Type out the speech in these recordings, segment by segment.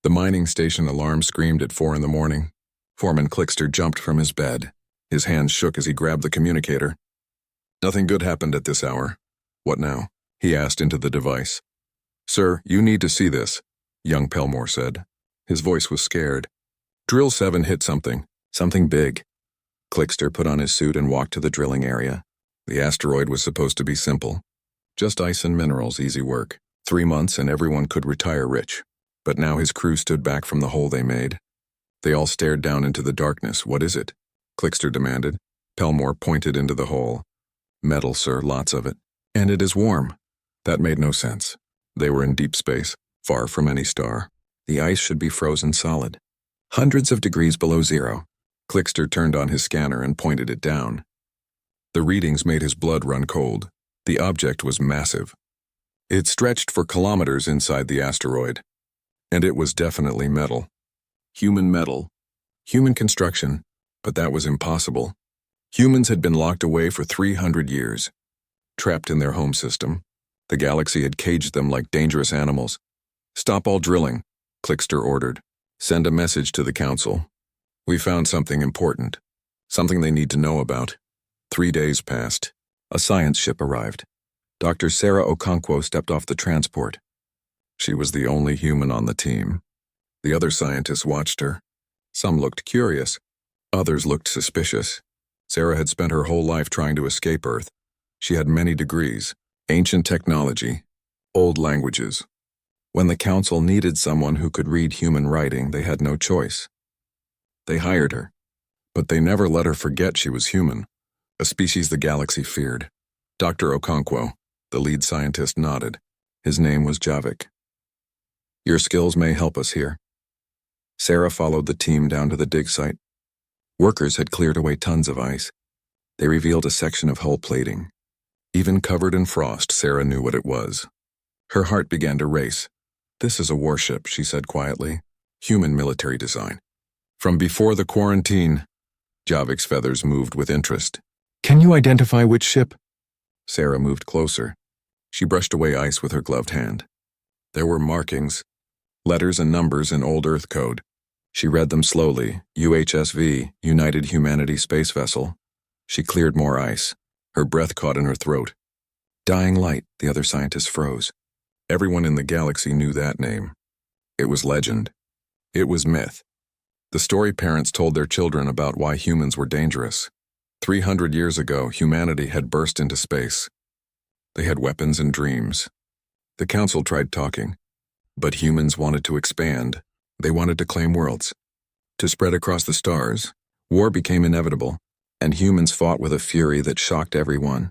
The mining station alarm screamed at 4 in the morning. Foreman Clickster jumped from his bed. His hands shook as he grabbed the communicator. Nothing good happened at this hour. What now? He asked into the device. Sir, you need to see this, young Pelmore said. His voice was scared. Drill 7 hit something big. Clickster put on his suit and walked to the drilling area. The asteroid was supposed to be simple. Just ice and minerals, easy work. 3 months and everyone could retire rich. But now his crew stood back from the hole they made. They all stared down into the darkness. What is it? Clickster demanded. Pelmore pointed into the hole. Metal, sir, lots of it. And it is warm. That made no sense. They were in deep space, far from any star. The ice should be frozen solid. Hundreds of degrees below zero. Clickster turned on his scanner and pointed it down. The readings made his blood run cold. The object was massive. It stretched for kilometers inside the asteroid. And it was definitely metal. Human metal. Human construction. But that was impossible. Humans had been locked away for 300 years. Trapped in their home system. The galaxy had caged them like dangerous animals. Stop all drilling, Clickster ordered. Send a message to the council. We found something important. Something they need to know about. 3 days passed. A science ship arrived. Dr. Sarah Okonkwo stepped off the transport. She was the only human on the team. The other scientists watched her. Some looked curious. Others looked suspicious. Sarah had spent her whole life trying to escape Earth. She had many degrees, ancient technology, old languages. When the council needed someone who could read human writing, they had no choice. They hired her, but they never let her forget she was human, a species the galaxy feared. Dr. Okonkwo, the lead scientist, nodded. His name was Javik. Your skills may help us here. Sarah followed the team down to the dig site. Workers had cleared away tons of ice. They revealed a section of hull plating. Even covered in frost, Sarah knew what it was. Her heart began to race. This is a warship, she said quietly. Human military design. From before the quarantine, Javik's feathers moved with interest. Can you identify which ship? Sarah moved closer. She brushed away ice with her gloved hand. There were markings, letters and numbers in old Earth code. She read them slowly. UHSV, United Humanity Space Vessel. She cleared more ice. Her breath caught in her throat. Dying Light, the other scientists froze. Everyone in the galaxy knew that name. It was legend. It was myth. The story parents told their children about why humans were dangerous. 300 years ago, humanity had burst into space. They had weapons and dreams. The council tried talking, but humans wanted to expand. They wanted to claim worlds, to spread across the stars. War became inevitable, and humans fought with a fury that shocked everyone.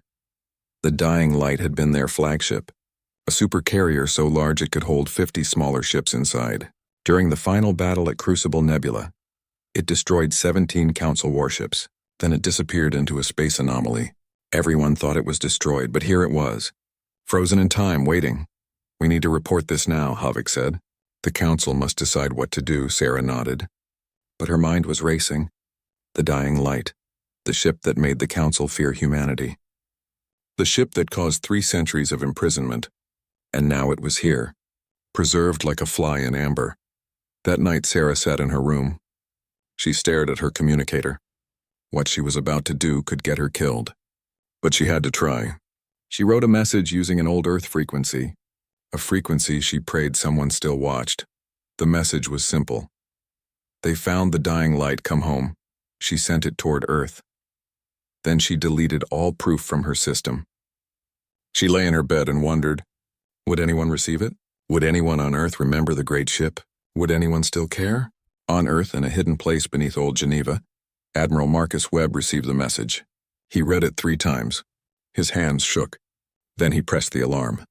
The Dying Light had been their flagship, a supercarrier so large it could hold 50 smaller ships inside. During the final battle at Crucible Nebula, it destroyed 17 Council warships. Then it disappeared into a space anomaly. Everyone thought it was destroyed, but here it was, frozen in time, waiting. We need to report this now, Havik said. The council must decide what to do, Sarah nodded. But her mind was racing. The Dying Light, the ship that made the council fear humanity. The ship that caused 3 centuries of imprisonment. And now it was here, preserved like a fly in amber. That night Sarah sat in her room. She stared at her communicator. What she was about to do could get her killed. But she had to try. She wrote a message using an old Earth frequency, a frequency she prayed someone still watched. The message was simple. They found the Dying Light, come home. She sent it toward Earth. Then she deleted all proof from her system. She lay in her bed and wondered, would anyone receive it? Would anyone on Earth remember the great ship? Would anyone still care? On Earth, in a hidden place beneath Old Geneva, Admiral Marcus Webb received the message. He read it 3 times. His hands shook. Then he pressed the alarm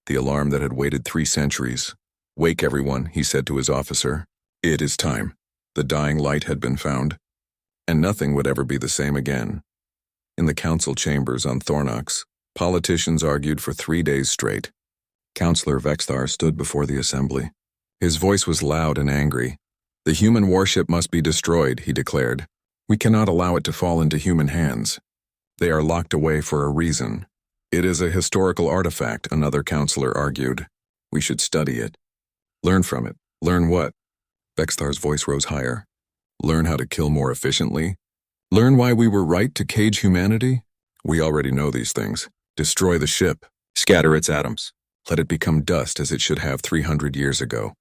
that had waited 3 centuries. Wake everyone, he said to his officer. It is time. The Dying Light had been found, and nothing would ever be the same again. In the council chambers on Thornox, politicians argued for 3 days straight. Councillor Vexthar stood before the assembly. His voice was loud and angry. The human warship must be destroyed, he declared. We cannot allow it to fall into human hands. They are locked away for a reason. It is a historical artifact, another councillor argued. We should study it. Learn from it. Learn what? Bexthar's voice rose higher. Learn how to kill more efficiently? Learn why we were right to cage humanity? We already know these things. Destroy the ship. Scatter its atoms. Let it become dust as it should have 300 years ago.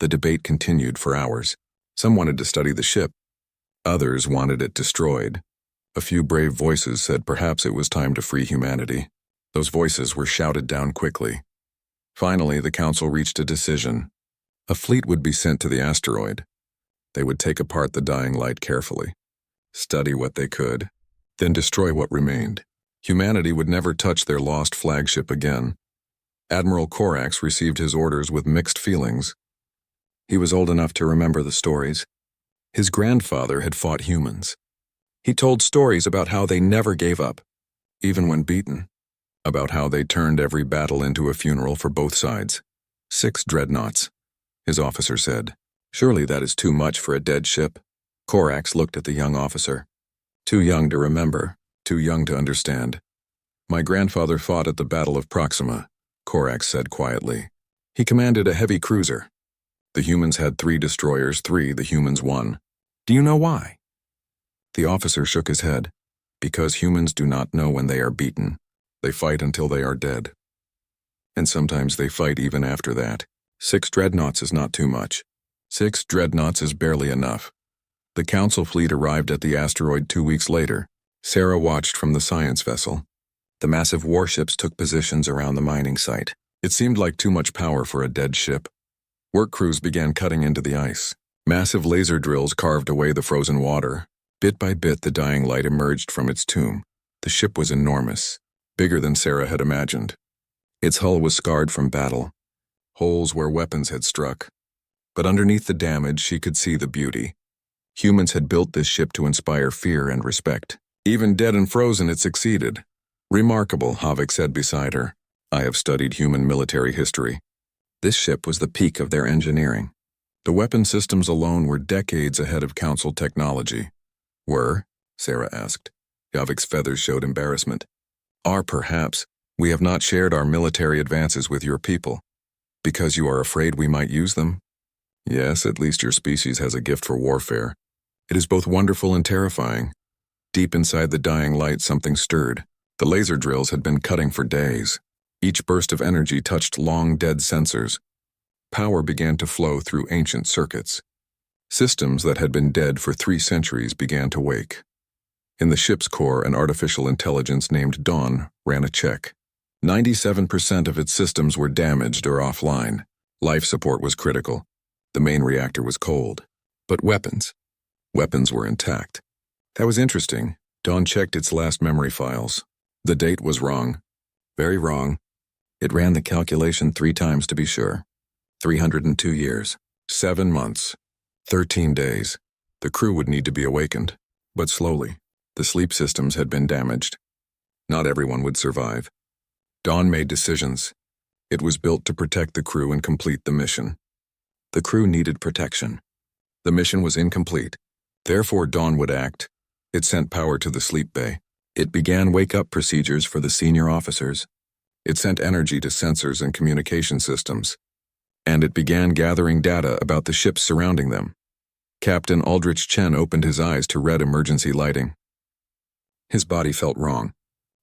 The debate continued for hours. Some wanted to study the ship. Others wanted it destroyed. A few brave voices said perhaps it was time to free humanity. Those voices were shouted down quickly. Finally, the council reached a decision. A fleet would be sent to the asteroid. They would take apart the dying light carefully, study what they could, then destroy what remained. Humanity would never touch their lost flagship again. Admiral Corax received his orders with mixed feelings. He was old enough to remember the stories. His grandfather had fought humans. He told stories about how they never gave up, even when beaten, about how they turned every battle into a funeral for both sides. 6 dreadnoughts, his officer said. Surely that is too much for a dead ship. Corax looked at the young officer. Too young to remember, too young to understand. My grandfather fought at the Battle of Proxima, Corax said quietly. He commanded a heavy cruiser. The humans had 3 destroyers, the humans won. Do you know why? The officer shook his head. Because humans do not know when they are beaten. They fight until they are dead. And sometimes they fight even after that. 6 dreadnoughts is not too much. 6 dreadnoughts is barely enough. The council fleet arrived at the asteroid 2 weeks later. Sarah watched from the science vessel. The massive warships took positions around the mining site. It seemed like too much power for a dead ship. Work crews began cutting into the ice. Massive laser drills carved away the frozen water. Bit by bit, the dying light emerged from its tomb. The ship was enormous, bigger than Sarah had imagined. Its hull was scarred from battle, holes where weapons had struck. But underneath the damage, she could see the beauty. Humans had built this ship to inspire fear and respect. Even dead and frozen, it succeeded. Remarkable, Havik said beside her. I have studied human military history. This ship was the peak of their engineering. The weapon systems alone were decades ahead of Council technology. Were? Sarah asked. Havik's feathers showed embarrassment. Are perhaps. We have not shared our military advances with your people. Because you are afraid we might use them? Yes, at least your species has a gift for warfare. It is both wonderful and terrifying. Deep inside the dying light, something stirred. The laser drills had been cutting for days. Each burst of energy touched long-dead sensors. Power began to flow through ancient circuits. Systems that had been dead for 3 centuries began to wake. In the ship's core, an artificial intelligence named Dawn ran a check. 97% of its systems were damaged or offline. Life support was critical. The main reactor was cold. But weapons were intact. That was interesting. Dawn checked its last memory files. The date was wrong. Very wrong. It ran the calculation 3 times to be sure. 302 years, 7 months, 13 days. The crew would need to be awakened, but slowly. The sleep systems had been damaged. Not everyone would survive. Dawn made decisions. It was built to protect the crew and complete the mission. The crew needed protection. The mission was incomplete. Therefore, Dawn would act. It sent power to the sleep bay. It began wake-up procedures for the senior officers. It sent energy to sensors and communication systems. And it began gathering data about the ships surrounding them. Captain Aldrich Chen opened his eyes to red emergency lighting. His body felt wrong.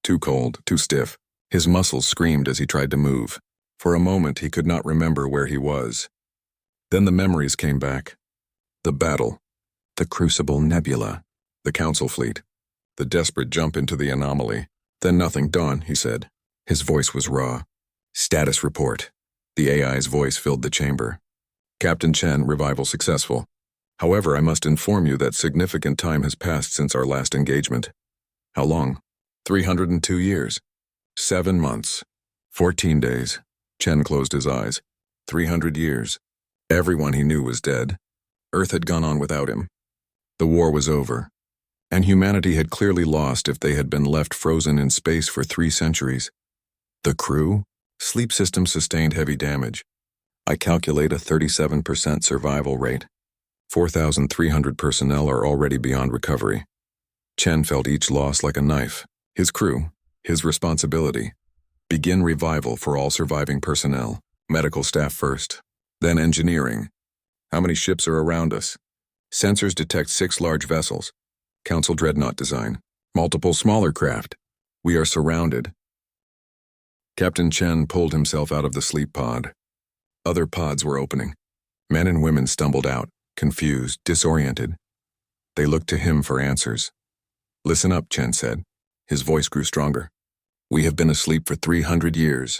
Too cold, too stiff. His muscles screamed as he tried to move. For a moment, he could not remember where he was. Then the memories came back. The battle. The Crucible Nebula. The Council fleet. The desperate jump into the anomaly. Then nothing, Dawn, he said. His voice was raw. Status report. The AI's voice filled the chamber. Captain Chen, revival successful. However, I must inform you that significant time has passed since our last engagement. How long? 302 years. 7 months. 14 days. Chen closed his eyes. 300 years. Everyone he knew was dead. Earth had gone on without him. The war was over. And humanity had clearly lost if they had been left frozen in space for 3 centuries. The crew? Sleep systems sustained heavy damage. I calculate a 37% survival rate. 4,300 personnel are already beyond recovery. Chen felt each loss like a knife. His crew, his responsibility. Begin revival for all surviving personnel. Medical staff first. Then engineering. How many ships are around us? Sensors detect 6 large vessels. Council dreadnought design. Multiple smaller craft. We are surrounded. Captain Chen pulled himself out of the sleep pod. Other pods were opening. Men and women stumbled out, confused, disoriented. They looked to him for answers. Listen up, Chen said. His voice grew stronger. We have been asleep for 300 years.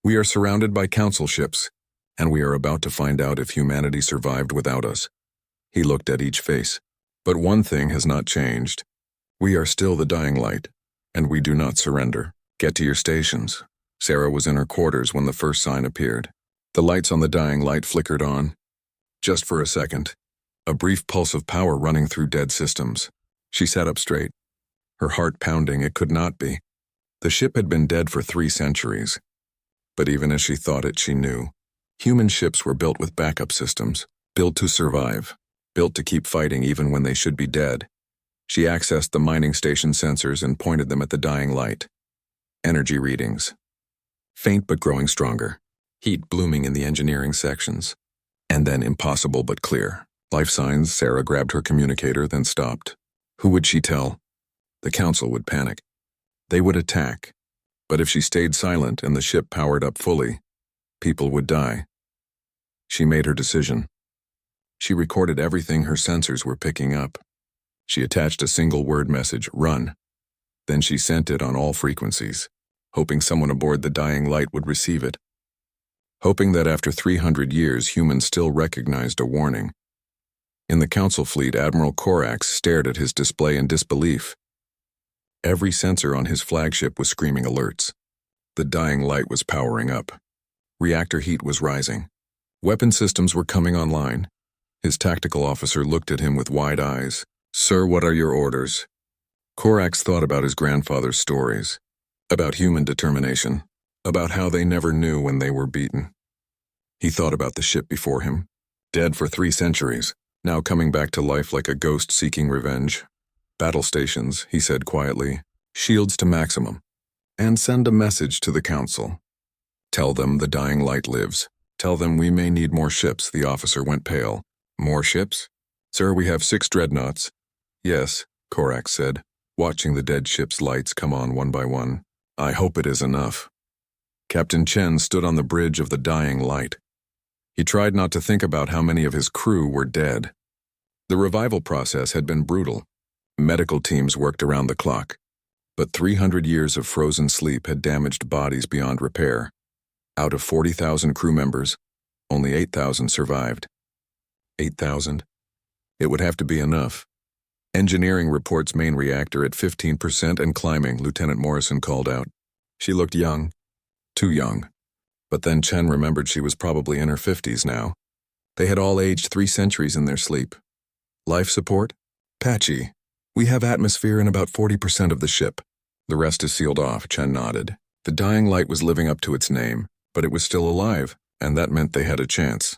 We are surrounded by council ships, and we are about to find out if humanity survived without us. He looked at each face. But one thing has not changed. We are still the dying light, and we do not surrender. Get to your stations. Sarah was in her quarters when the first sign appeared. The lights on the dying light flickered on. Just for a second. A brief pulse of power running through dead systems. She sat up straight. Her heart pounding. It could not be. The ship had been dead for 3 centuries. But even as she thought it, she knew. Human ships were built with backup systems, built to survive, built to keep fighting even when they should be dead. She accessed the mining station sensors and pointed them at the dying light. Energy readings. Faint but growing stronger. Heat blooming in the engineering sections. And then impossible but clear. Life signs. Sarah grabbed her communicator, then stopped. Who would she tell? The council would panic. They would attack. But if she stayed silent and the ship powered up fully, people would die. She made her decision. She recorded everything her sensors were picking up. She attached a single word message, run. Then she sent it on all frequencies, hoping someone aboard the dying light would receive it. Hoping that after 300 years humans still recognized a warning. In the council fleet, Admiral Korax stared at his display in disbelief. Every sensor on his flagship was screaming alerts. The dying light was powering up. Reactor heat was rising. Weapon systems were coming online. His tactical officer looked at him with wide eyes. Sir, what are your orders? Korax thought about his grandfather's stories. About human determination. About how they never knew when they were beaten. He thought about the ship before him. Dead for 3 centuries. Now coming back to life like a ghost seeking revenge. Battle stations, he said quietly. Shields to maximum. And send a message to the council. Tell them the dying light lives. Tell them we may need more ships. The officer went pale. More ships? Sir, we have 6 dreadnoughts. Yes, Korax said, watching the dead ship's lights come on one by one. I hope it is enough. Captain Chen stood on the bridge of the dying light. He tried not to think about how many of his crew were dead. The revival process had been brutal. Medical teams worked around the clock. But 300 years of frozen sleep had damaged bodies beyond repair. Out of 40,000 crew members, only 8,000 survived. 8,000? It would have to be enough. Engineering reports main reactor at 15% and climbing, Lieutenant Morrison called out. She looked young. Too young. But then Chen remembered she was probably in her 50s now. They had all aged 3 centuries in their sleep. Life support? Patchy. We have atmosphere in about 40% of the ship. The rest is sealed off, Chen nodded. The dying light was living up to its name, but it was still alive, and that meant they had a chance.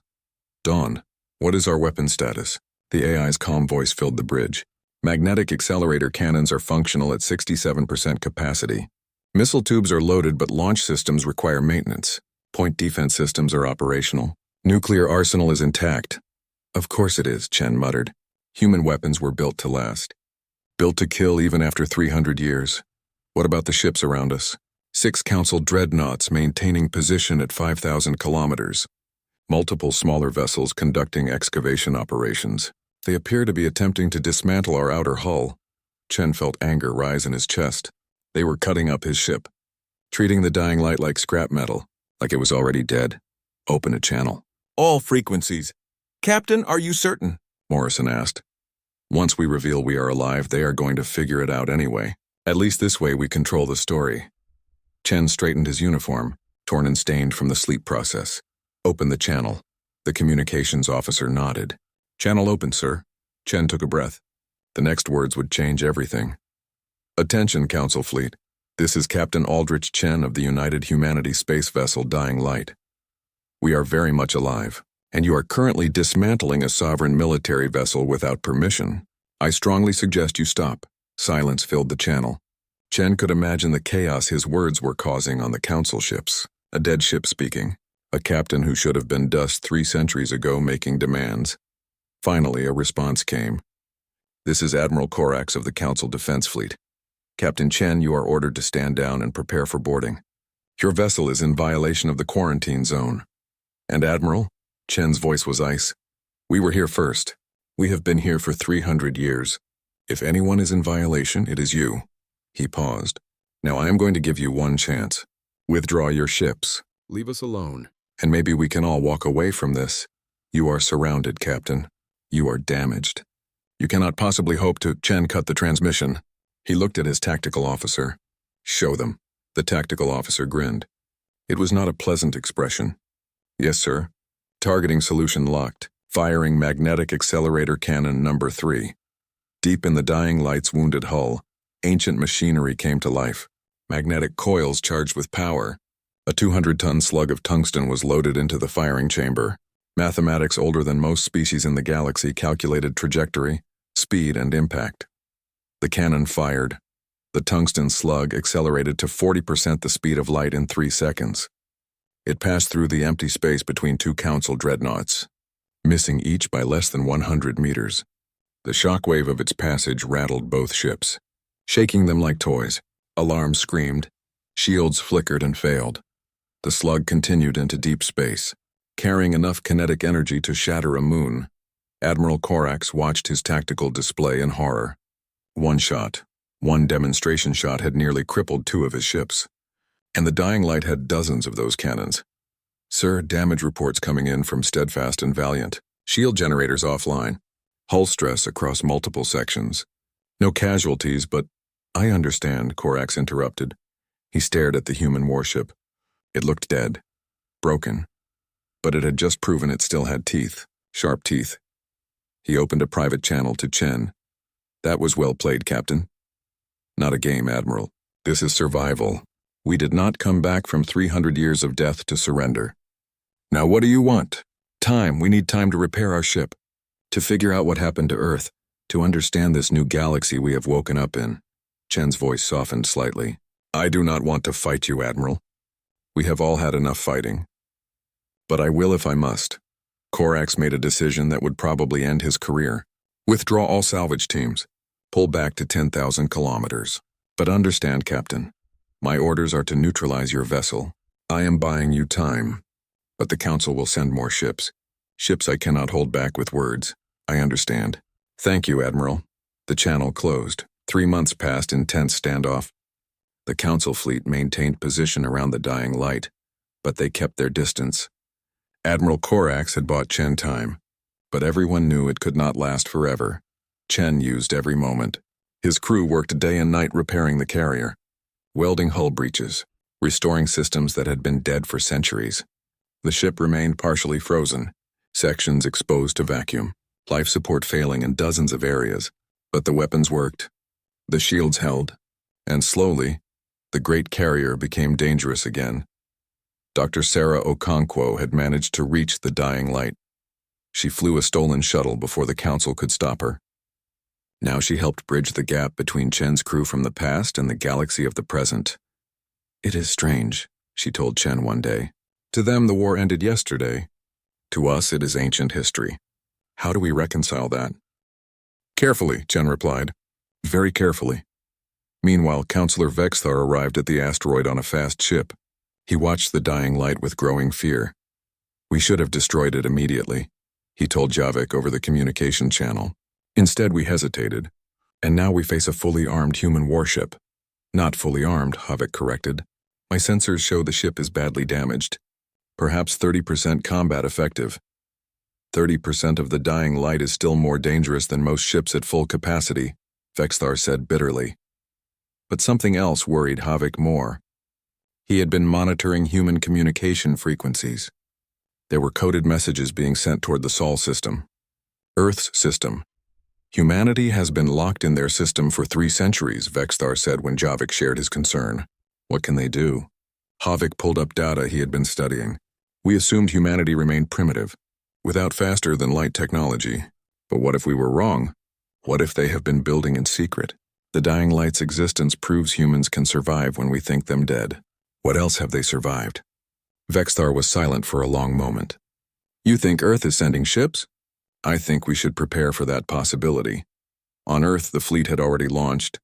Dawn, what is our weapon status? The AI's calm voice filled the bridge. Magnetic accelerator cannons are functional at 67% capacity. Missile tubes are loaded, but launch systems require maintenance. Point defense systems are operational. Nuclear arsenal is intact. Of course it is, Chen muttered. Human weapons were built to last. Built to kill even after 300 years. What about the ships around us? 6 council dreadnoughts maintaining position at 5,000 kilometers. Multiple smaller vessels conducting excavation operations. They appear to be attempting to dismantle our outer hull. Chen felt anger rise in his chest. They were cutting up his ship. Treating the dying light like scrap metal, like it was already dead. Open a channel. All frequencies. Captain, are you certain? Morrison asked. Once we reveal we are alive, they are going to figure it out anyway. At least this way we control the story. Chen straightened his uniform, torn and stained from the sleep process. Open the channel. The communications officer nodded. Channel open, sir. Chen took a breath. The next words would change everything. Attention, Council Fleet. This is Captain Aldrich Chen of the United Humanity space vessel Dying Light. We are very much alive, and you are currently dismantling a sovereign military vessel without permission. I strongly suggest you stop. Silence filled the channel. Chen could imagine the chaos his words were causing on the council ships. A dead ship speaking. A captain who should have been dust 3 centuries ago making demands. Finally, a response came. This is Admiral Corax of the Council Defense Fleet. Captain Chen, you are ordered to stand down and prepare for boarding. Your vessel is in violation of the quarantine zone. And Admiral? Chen's voice was ice. We were here first. We have been here for 300 years. If anyone is in violation, it is you. He paused. Now I am going to give you one chance. Withdraw your ships. Leave us alone. And maybe we can all walk away from this. You are surrounded, Captain. You are damaged. You cannot possibly hope to. Chen cut the transmission. He looked at his tactical officer. Show them. The tactical officer grinned. It was not a pleasant expression. Yes, sir. Targeting solution locked. Firing magnetic accelerator cannon number 3. Deep in the dying light's wounded hull, ancient machinery came to life. Magnetic coils charged with power. A 200-ton slug of tungsten was loaded into the firing chamber. Mathematics older than most species in the galaxy calculated trajectory, speed, and impact. The cannon fired. The tungsten slug accelerated to 40% the speed of light in 3 seconds. It passed through the empty space between 2 Council dreadnoughts, missing each by less than 100 meters. The shockwave of its passage rattled both ships, shaking them like toys. Alarms screamed. Shields flickered and failed. The slug continued into deep space, carrying enough kinetic energy to shatter a moon. Admiral Corax watched his tactical display in horror. One demonstration shot had nearly crippled 2 of his ships. And the dying light had dozens of those cannons. Sir, damage reports coming in from Steadfast and Valiant. Shield generators offline. Hull stress across multiple sections. No casualties, but... I understand, Corax interrupted. He stared at the human warship. It looked dead. Broken. But it had just proven it still had teeth. Sharp teeth. He opened a private channel to Chen. That was well played, Captain. Not a game, Admiral. This is survival. We did not come back from 300 years of death to surrender. Now what do you want? Time. We need time to repair our ship. To figure out what happened to Earth. To understand this new galaxy we have woken up in. Chen's voice softened slightly. I do not want to fight you, Admiral. We have all had enough fighting. But I will if I must. Corax made a decision that would probably end his career. Withdraw all salvage teams. Pull back to 10,000 kilometers. But understand, Captain. My orders are to neutralize your vessel. I am buying you time. But the Council will send more ships. Ships I cannot hold back with words. I understand. Thank you, Admiral. The channel closed. 3 months passed in tense standoff. The Council fleet maintained position around the dying light, but they kept their distance. Admiral Corax had bought Chen time, but everyone knew it could not last forever. Chen used every moment. His crew worked day and night repairing the carrier, welding hull breaches, restoring systems that had been dead for centuries. The ship remained partially frozen, sections exposed to vacuum, life support failing in dozens of areas, but the weapons worked. The shields held, and slowly, the great carrier became dangerous again. Dr. Sarah Okonkwo had managed to reach the dying light. She flew a stolen shuttle before the Council could stop her. Now she helped bridge the gap between Chen's crew from the past and the galaxy of the present. It is strange, she told Chen one day. To them, the war ended yesterday. To us, it is ancient history. How do we reconcile that? Carefully, Chen replied. Very carefully. Meanwhile, Counselor Vexthar arrived at the asteroid on a fast ship. He watched the dying light with growing fear. We should have destroyed it immediately, he told Javik over the communication channel. Instead, we hesitated. And now we face a fully armed human warship. Not fully armed, Havik corrected. My sensors show the ship is badly damaged. Perhaps 30% combat effective. 30% of the dying light is still more dangerous than most ships at full capacity, Vexthar said bitterly. But something else worried Havik more. He had been monitoring human communication frequencies. There were coded messages being sent toward the Sol system. Earth's system. Humanity has been locked in their system for 3 centuries, Vexthar said when Javik shared his concern. What can they do? Havik pulled up data he had been studying. We assumed humanity remained primitive, without faster-than-light technology. But what if we were wrong? What if they have been building in secret? The dying light's existence proves humans can survive when we think them dead. What else have they survived? Vexthar was silent for a long moment. You think Earth is sending ships? I think we should prepare for that possibility. On Earth, the fleet had already launched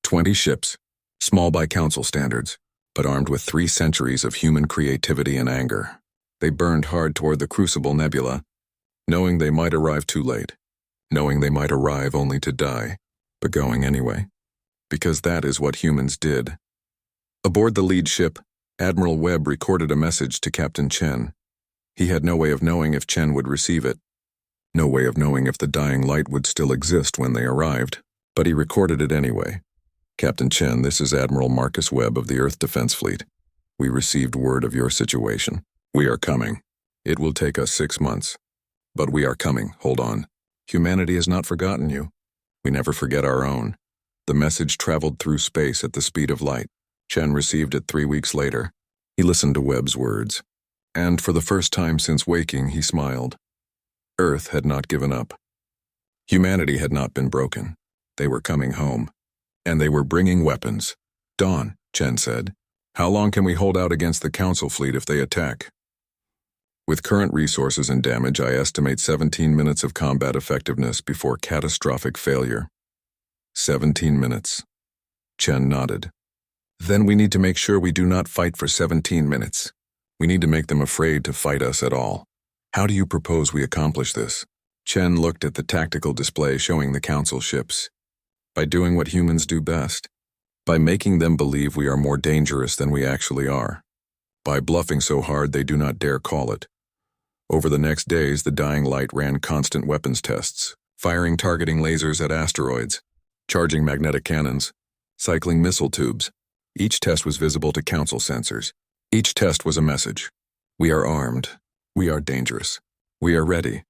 20 ships, small by Council standards, but armed with 3 centuries of human creativity and anger. They burned hard toward the Crucible Nebula, knowing they might arrive too late, knowing they might arrive only to die, but going anyway. Because that is what humans did. Aboard the lead ship, Admiral Webb recorded a message to Captain Chen. He had no way of knowing if Chen would receive it, no way of knowing if the dying light would still exist when they arrived, but he recorded it anyway. Captain Chen, this is Admiral Marcus Webb of the Earth Defense Fleet. We received word of your situation. We are coming. It will take us 6 months. But we are coming, hold on. Humanity has not forgotten you. We never forget our own. The message traveled through space at the speed of light. Chen received it 3 weeks later. He listened to Webb's words. And for the first time since waking, he smiled. Earth had not given up. Humanity had not been broken. They were coming home. And they were bringing weapons. Dawn, Chen said. How long can we hold out against the Council fleet if they attack? With current resources and damage, I estimate 17 minutes of combat effectiveness before catastrophic failure. 17 minutes. Chen nodded. Then we need to make sure we do not fight for 17 minutes. We need to make them afraid to fight us at all. How do you propose we accomplish this? Chen looked at the tactical display showing the Council ships. By doing what humans do best. By making them believe we are more dangerous than we actually are. By bluffing so hard they do not dare call it. Over the next days, the Dying Light ran constant weapons tests, firing targeting lasers at asteroids, charging magnetic cannons, cycling missile tubes. Each test was visible to Council sensors. Each test was a message. We are armed. We are dangerous. We are ready.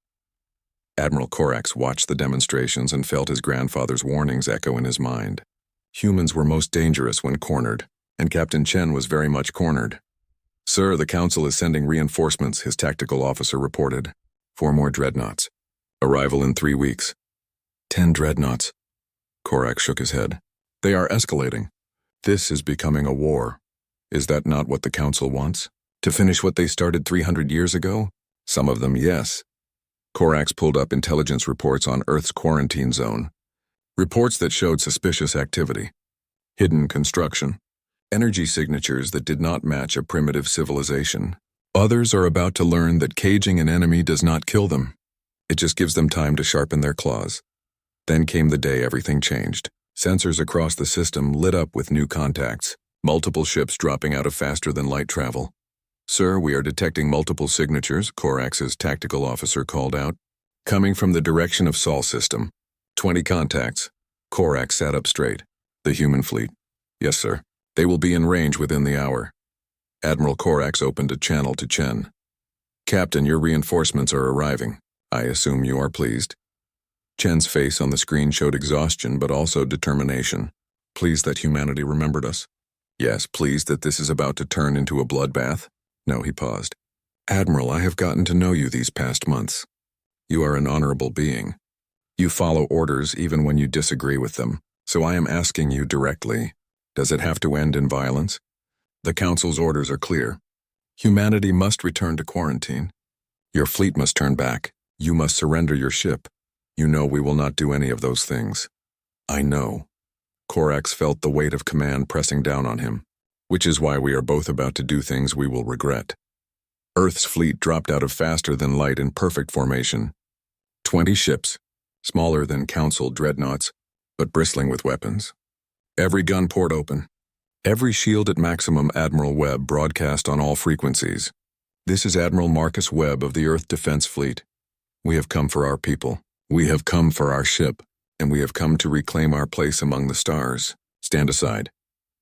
Admiral Corax watched the demonstrations and felt his grandfather's warnings echo in his mind. Humans were most dangerous when cornered, and Captain Chen was very much cornered. Sir, the Council is sending reinforcements, his tactical officer reported. 4 more dreadnoughts. Arrival in 3 weeks. 10 dreadnoughts. Corax shook his head. They are escalating. This is becoming a war. Is that not what the Council wants? To finish what they started 300 years ago? Some of them, yes. Corax pulled up intelligence reports on Earth's quarantine zone. Reports that showed suspicious activity. Hidden construction. Energy signatures that did not match a primitive civilization. Others are about to learn that caging an enemy does not kill them. It just gives them time to sharpen their claws. Then came the day everything changed. Sensors across the system lit up with new contacts. Multiple ships dropping out of faster-than-light travel. Sir, we are detecting multiple signatures, Corax's tactical officer called out. Coming from the direction of Sol system. 20 contacts. Corax sat up straight. The human fleet. Yes, sir. They will be in range within the hour. Admiral Corax opened a channel to Chen. Captain, your reinforcements are arriving. I assume you are pleased. Chen's face on the screen showed exhaustion but also determination. Pleased that humanity remembered us. Yes, pleased that this is about to turn into a bloodbath. No, he paused. Admiral, I have gotten to know you these past months. You are an honorable being. You follow orders even when you disagree with them, so I am asking you directly, does it have to end in violence? The Council's orders are clear. Humanity must return to quarantine. Your fleet must turn back. You must surrender your ship. You know we will not do any of those things. I know. Corax felt the weight of command pressing down on him, which is why we are both about to do things we will regret. Earth's fleet dropped out of faster-than-light in perfect formation. 20 ships, smaller than Council dreadnoughts, but bristling with weapons. Every gun port open. Every shield at maximum. Admiral Webb broadcast on all frequencies. This is Admiral Marcus Webb of the Earth Defense Fleet. We have come for our people. We have come for our ship. And we have come to reclaim our place among the stars. Stand aside.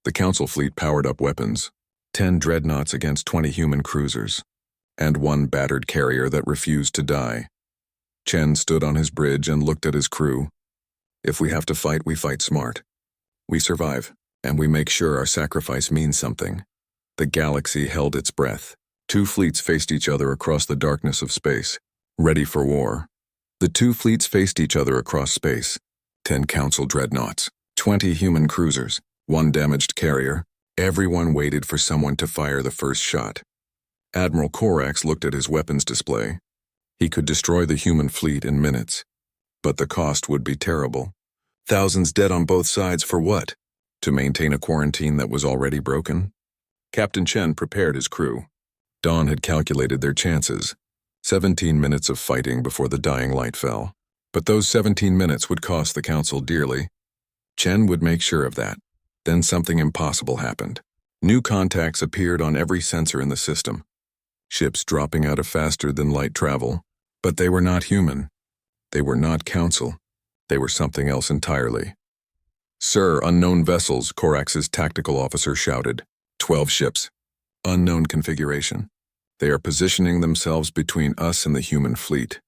The Council fleet powered up weapons. 10 dreadnoughts against 20 human cruisers. And 1 battered carrier that refused to die. Chen stood on his bridge and looked at his crew. If we have to fight, we fight smart. We survive, and we make sure our sacrifice means something. The galaxy held its breath. 2 fleets faced each other across the darkness of space, ready for war. The 2 fleets faced each other across space. 10 Council dreadnoughts, 20 human cruisers, 1 damaged carrier. Everyone waited for someone to fire the first shot. Admiral Corax looked at his weapons display. He could destroy the human fleet in minutes, but the cost would be terrible. Thousands dead on both sides for what? To maintain a quarantine that was already broken? Captain Chen prepared his crew. Dawn had calculated their chances. 17 minutes of fighting before the dying light fell. But those 17 minutes would cost the Council dearly. Chen would make sure of that. Then something impossible happened. New contacts appeared on every sensor in the system. Ships dropping out of faster-than-light travel. But they were not human. They were not Council. They were something else entirely. "Sir, unknown vessels," Corax's tactical officer shouted. 12 ships. Unknown configuration. They are positioning themselves between us and the human fleet.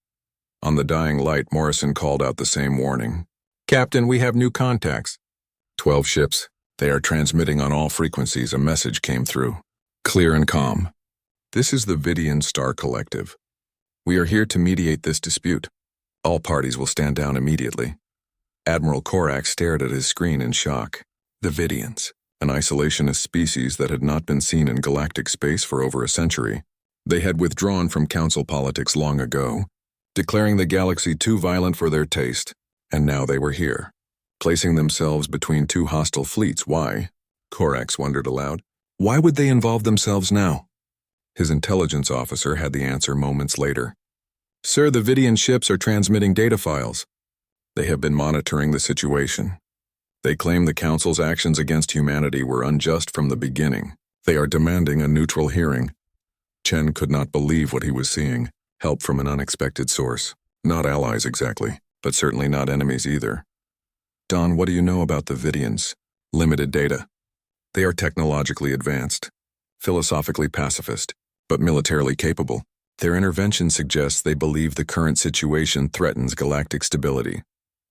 On the dying light, Morrison called out the same warning. "Captain, we have new contacts." 12 ships. They are transmitting on all frequencies. A message came through. Clear and calm. "This is the Vidian Star Collective. We are here to mediate this dispute. All parties will stand down immediately." Admiral Corax stared at his screen in shock. The Vidians, an isolationist species that had not been seen in galactic space for over a century. They had withdrawn from Council politics long ago, declaring the galaxy too violent for their taste, and now they were here, placing themselves between two hostile fleets. Why? Corax wondered aloud. Why would they involve themselves now? His intelligence officer had the answer moments later. "Sir, the Vidian ships are transmitting data files. They have been monitoring the situation. They claim the Council's actions against humanity were unjust from the beginning. They are demanding a neutral hearing." Chen could not believe what he was seeing. Help from an unexpected source. Not allies exactly, but certainly not enemies either. "Don, what do you know about the Vidians?" "Limited data. They are technologically advanced, philosophically pacifist, but militarily capable. Their intervention suggests they believe the current situation threatens galactic stability.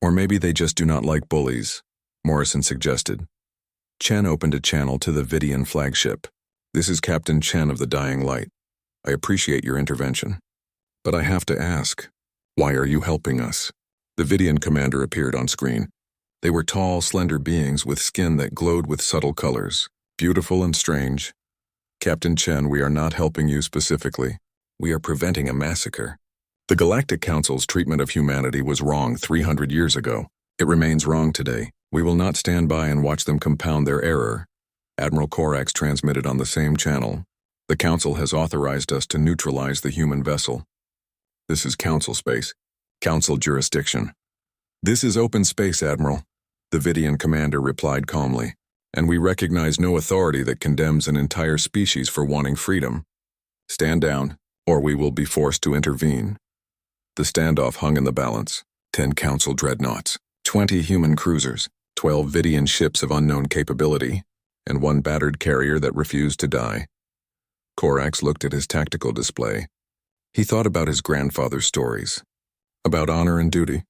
Or maybe they just do not like bullies," Morrison suggested. Chen opened a channel to the Vidian flagship. "This is Captain Chen of the Dying Light. I appreciate your intervention. But I have to ask, why are you helping us?" The Vidian commander appeared on screen. They were tall, slender beings with skin that glowed with subtle colors, beautiful and strange. "Captain Chen, we are not helping you specifically. We are preventing a massacre. The Galactic Council's treatment of humanity was wrong 300 years ago. It remains wrong today. We will not stand by and watch them compound their error." Admiral Corax transmitted on the same channel. "The Council has authorized us to neutralize the human vessel. This is Council space. Council jurisdiction." "This is open space, Admiral," the Vidian commander replied calmly. "And we recognize no authority that condemns an entire species for wanting freedom. Stand down, or we will be forced to intervene." The standoff hung in the balance. 10 Council dreadnoughts, 20 human cruisers, 12 Vidian ships of unknown capability, and 1 battered carrier that refused to die. Corax looked at his tactical display. He thought about his grandfather's stories, about honor and duty,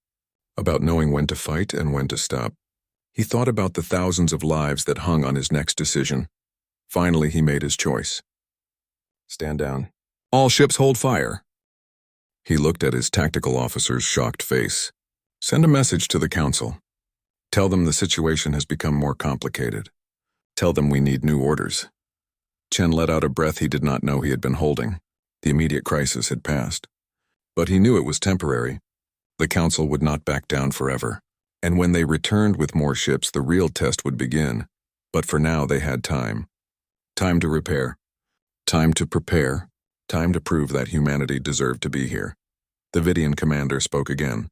about knowing when to fight and when to stop. He thought about the thousands of lives that hung on his next decision. Finally, he made his choice. "Stand down. All ships hold fire." He looked at his tactical officer's shocked face. "Send a message to the Council. Tell them the situation has become more complicated. Tell them we need new orders." Chen let out a breath he did not know he had been holding. The immediate crisis had passed. But he knew it was temporary. The Council would not back down forever. And when they returned with more ships, the real test would begin. But for now, they had time. Time to repair. Time to prepare. Time to prove that humanity deserved to be here. The Vidian commander spoke again.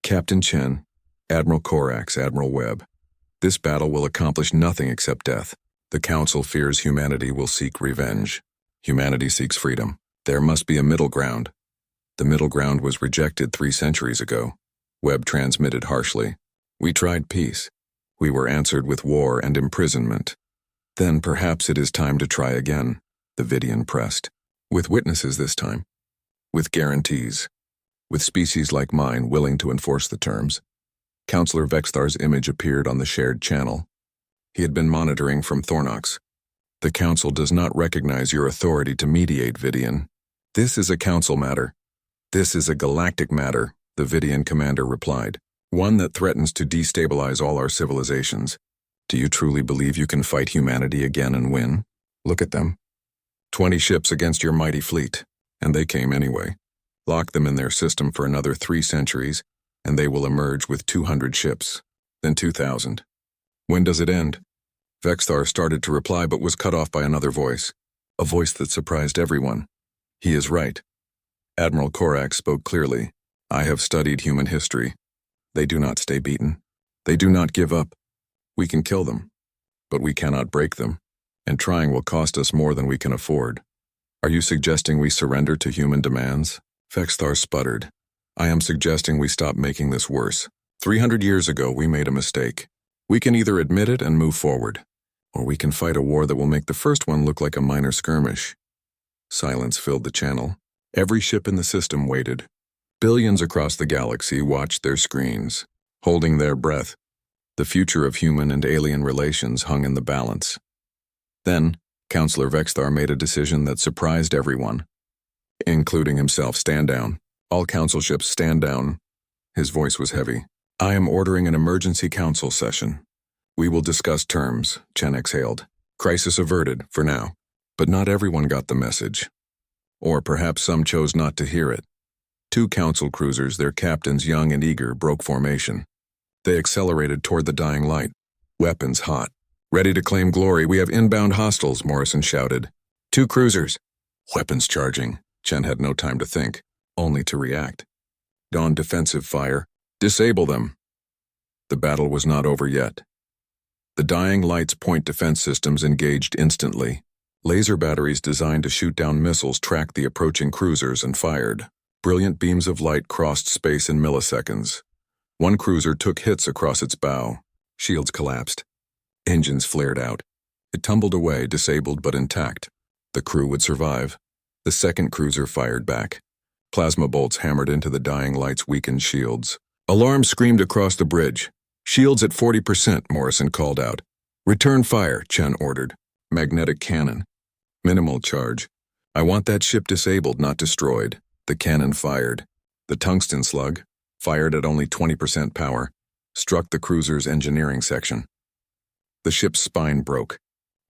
"Captain Chen, Admiral Corax, Admiral Webb. This battle will accomplish nothing except death. The Council fears humanity will seek revenge. Humanity seeks freedom. There must be a middle ground. The middle ground was rejected 3 centuries ago." Webb transmitted harshly. "We tried peace. We were answered with war and imprisonment. Then perhaps it is time to try again," the Vidian pressed. "With witnesses this time. With guarantees. With species like mine willing to enforce the terms." Councillor Vexthar's image appeared on the shared channel. He had been monitoring from Thornox. "The Council does not recognize your authority to mediate, Vidian. This is a Council matter. This is a galactic matter," the Vidian commander replied. "One that threatens to destabilize all our civilizations. Do you truly believe you can fight humanity again and win? Look at them. 20 ships against your mighty fleet. And they came anyway. Lock them in their system for another 3 centuries, and they will emerge with 200 ships. Then 2,000. When does it end? Vexthar started to reply but was cut off by another voice. A voice that surprised everyone. He is right. Admiral Korak spoke clearly. I have studied human history. They do not stay beaten. They do not give up. We can kill them, but we cannot break them, and trying will cost us more than we can afford. Are you suggesting we surrender to human demands? Vexthar sputtered. I am suggesting we stop making this worse. 300 years ago, we made a mistake. We can either admit it and move forward, or we can fight a war that will make the first one look like a minor skirmish. Silence filled the channel. Every ship in the system waited. Billions across the galaxy watched their screens, holding their breath. The future of human and alien relations hung in the balance. Then, Counselor Vexthar made a decision that surprised everyone, including himself. Stand down. All council ships stand down. His voice was heavy. I am ordering an emergency council session. We will discuss terms, Chen exhaled. Crisis averted, for now. But not everyone got the message. Or perhaps some chose not to hear it. 2 council cruisers, their captains young and eager, broke formation. They accelerated toward the dying light, weapons hot. Ready to claim glory, we have inbound hostiles, Morrison shouted. 2 cruisers. Weapons charging. Chen had no time to think, only to react. Dawn defensive fire. Disable them. The battle was not over yet. The dying light's point defense systems engaged instantly. Laser batteries designed to shoot down missiles tracked the approaching cruisers and fired. Brilliant beams of light crossed space in milliseconds. One cruiser took hits across its bow. Shields collapsed. Engines flared out. It tumbled away, disabled but intact. The crew would survive. The second cruiser fired back. Plasma bolts hammered into the dying light's weakened shields. Alarm screamed across the bridge. Shields at 40%, Morrison called out. Return fire, Chen ordered. Magnetic cannon. Minimal charge. I want that ship disabled, not destroyed. The cannon fired. The tungsten slug, fired at only 20% power, struck the cruiser's engineering section. The ship's spine broke.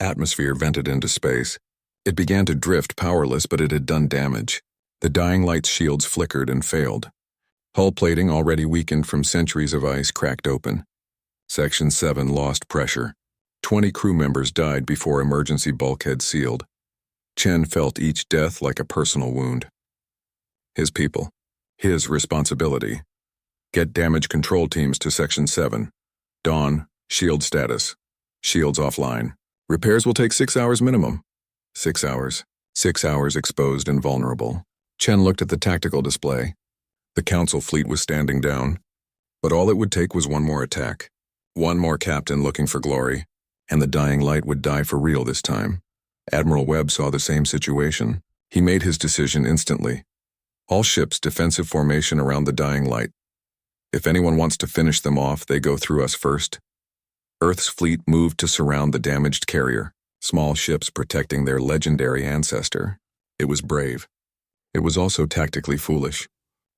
Atmosphere vented into space. It began to drift, powerless, but it had done damage. The dying light's shields flickered and failed. Hull plating, already weakened from centuries of ice, cracked open. Section 7 lost pressure. 20 crew members died before emergency bulkheads sealed. Chen felt each death like a personal wound. His people. His responsibility. Get damage control teams to Section 7. Dawn, shield status. Shields offline. Repairs will take 6 hours minimum. 6 hours. 6 hours exposed and vulnerable. Chen looked at the tactical display. The council fleet was standing down. But all it would take was one more attack. One more captain looking for glory. And the dying light would die for real this time. Admiral Webb saw the same situation. He made his decision instantly. All ships defensive formation around the dying light. If anyone wants to finish them off, they go through us first. Earth's fleet moved to surround the damaged carrier, small ships protecting their legendary ancestor. It was brave. It was also tactically foolish.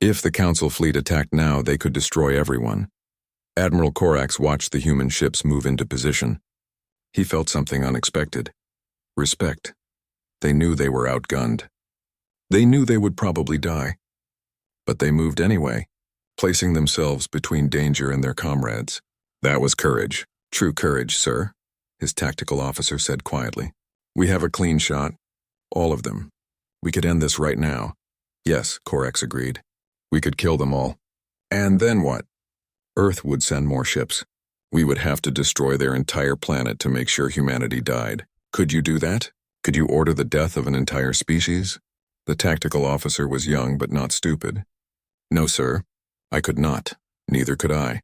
If the Council fleet attacked now, they could destroy everyone. Admiral Korax watched the human ships move into position. He felt something unexpected. Respect. They knew they were outgunned. They knew they would probably die. But they moved anyway, placing themselves between danger and their comrades. That was courage. True courage, sir, his tactical officer said quietly. We have a clean shot. All of them. We could end this right now. Yes, Korax agreed. We could kill them all. And then what? Earth would send more ships. We would have to destroy their entire planet to make sure humanity died. Could you do that? Could you order the death of an entire species? The tactical officer was young but not stupid. No, sir. I could not. Neither could I.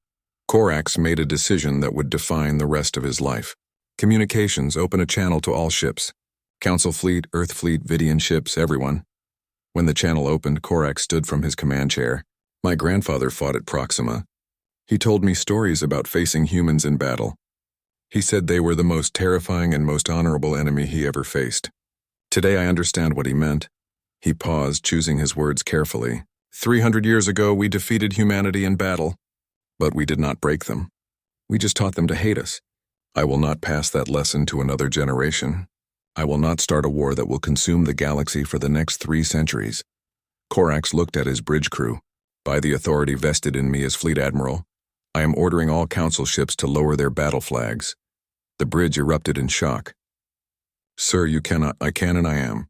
Korax made a decision that would define the rest of his life. Communications, open a channel to all ships. Council fleet, Earth fleet, Vidian ships, everyone. When the channel opened, Korax stood from his command chair. My grandfather fought at Proxima. He told me stories about facing humans in battle. He said they were the most terrifying and most honorable enemy he ever faced. Today I understand what he meant. He paused, choosing his words carefully. 300 years ago, we defeated humanity in battle, but we did not break them. We just taught them to hate us. I will not pass that lesson to another generation. I will not start a war that will consume the galaxy for the next 3 centuries. Korax looked at his bridge crew. By the authority vested in me as Fleet Admiral, I am ordering all Council ships to lower their battle flags. The bridge erupted in shock. Sir, you cannot. I can and I am.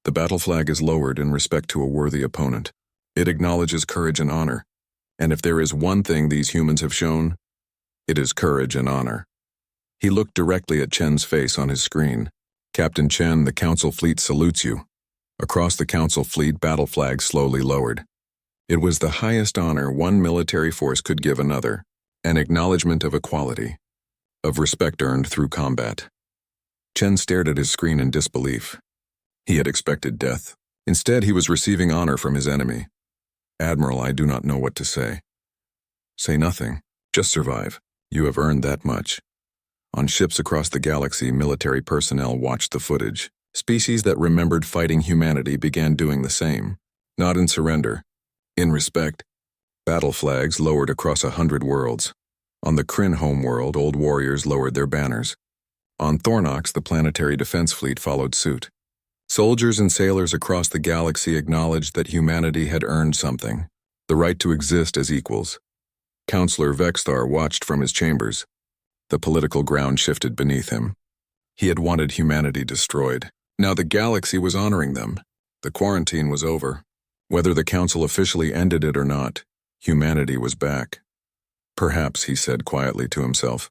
The battle flag is lowered in respect to a worthy opponent. It acknowledges courage and honor. And if there is one thing these humans have shown, it is courage and honor. He looked directly at Chen's face on his screen. Captain Chen, the Council fleet salutes you. Across the Council fleet, battle flags slowly lowered. It was the highest honor one military force could give another, an acknowledgement of equality, of respect earned through combat. Chen stared at his screen in disbelief. He had expected death. Instead, he was receiving honor from his enemy. Admiral, I do not know what to say. Say nothing. Just survive. You have earned that much. On ships across the galaxy, military personnel watched the footage. Species that remembered fighting humanity began doing the same. Not in surrender. In respect. Battle flags lowered across 100 worlds. On the Kryn homeworld, old warriors lowered their banners. On Thornox, the planetary defense fleet followed suit. Soldiers and sailors across the galaxy acknowledged that humanity had earned something, the right to exist as equals. Counselor Vexthar watched from his chambers. The political ground shifted beneath him. He had wanted humanity destroyed. Now the galaxy was honoring them. The quarantine was over. Whether the Council officially ended it or not, humanity was back. Perhaps, he said quietly to himself,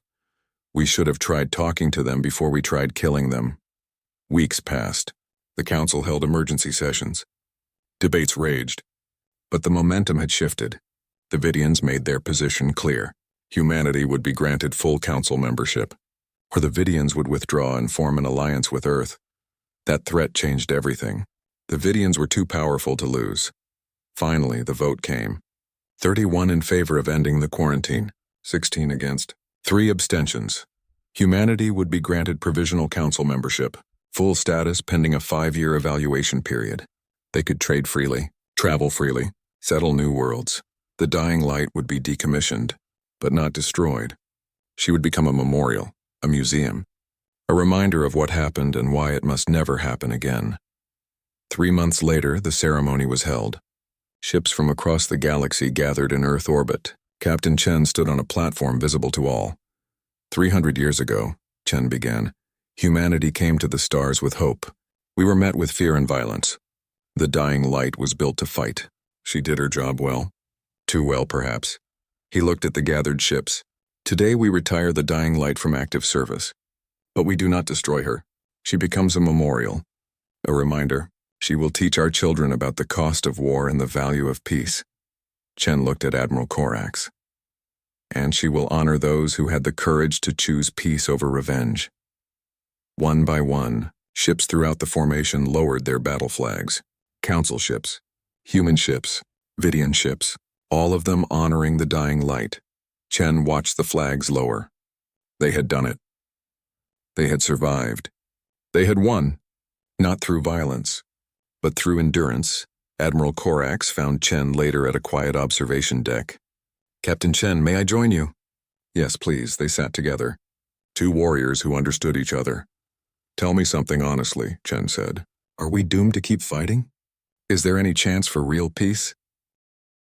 we should have tried talking to them before we tried killing them. Weeks passed. The Council held emergency sessions. Debates raged. But the momentum had shifted. The Vidians made their position clear. Humanity would be granted full Council membership, or the Vidians would withdraw and form an alliance with Earth. That threat changed everything. The Vidians were too powerful to lose. Finally, the vote came. 31 in favor of ending the quarantine, 16 against, 3 abstentions. Humanity would be granted provisional Council membership, full status pending a 5-year evaluation period. They could trade freely, travel freely, settle new worlds. The dying light would be decommissioned, but not destroyed. She would become a memorial, a museum, a reminder of what happened and why it must never happen again. 3 months later, the ceremony was held. Ships from across the galaxy gathered in Earth orbit. Captain Chen stood on a platform visible to all. 300 years ago, Chen began, humanity came to the stars with hope. We were met with fear and violence. The dying light was built to fight. She did her job well. Too well, perhaps. He looked at the gathered ships. Today we retire the dying light from active service. But we do not destroy her. She becomes a memorial. A reminder. She will teach our children about the cost of war and the value of peace. Chen looked at Admiral Korax. And she will honor those who had the courage to choose peace over revenge. One by one, ships throughout the formation lowered their battle flags. Council ships, human ships, Vidian ships, all of them honoring the dying light. Chen watched the flags lower. They had done it. They had survived. They had won, not through violence, but through endurance. Admiral Korax found Chen later at a quiet observation deck. Captain Chen, may I join you? Yes, please, they sat together. 2 warriors who understood each other. Tell me something honestly, Chen said. Are we doomed to keep fighting? Is there any chance for real peace?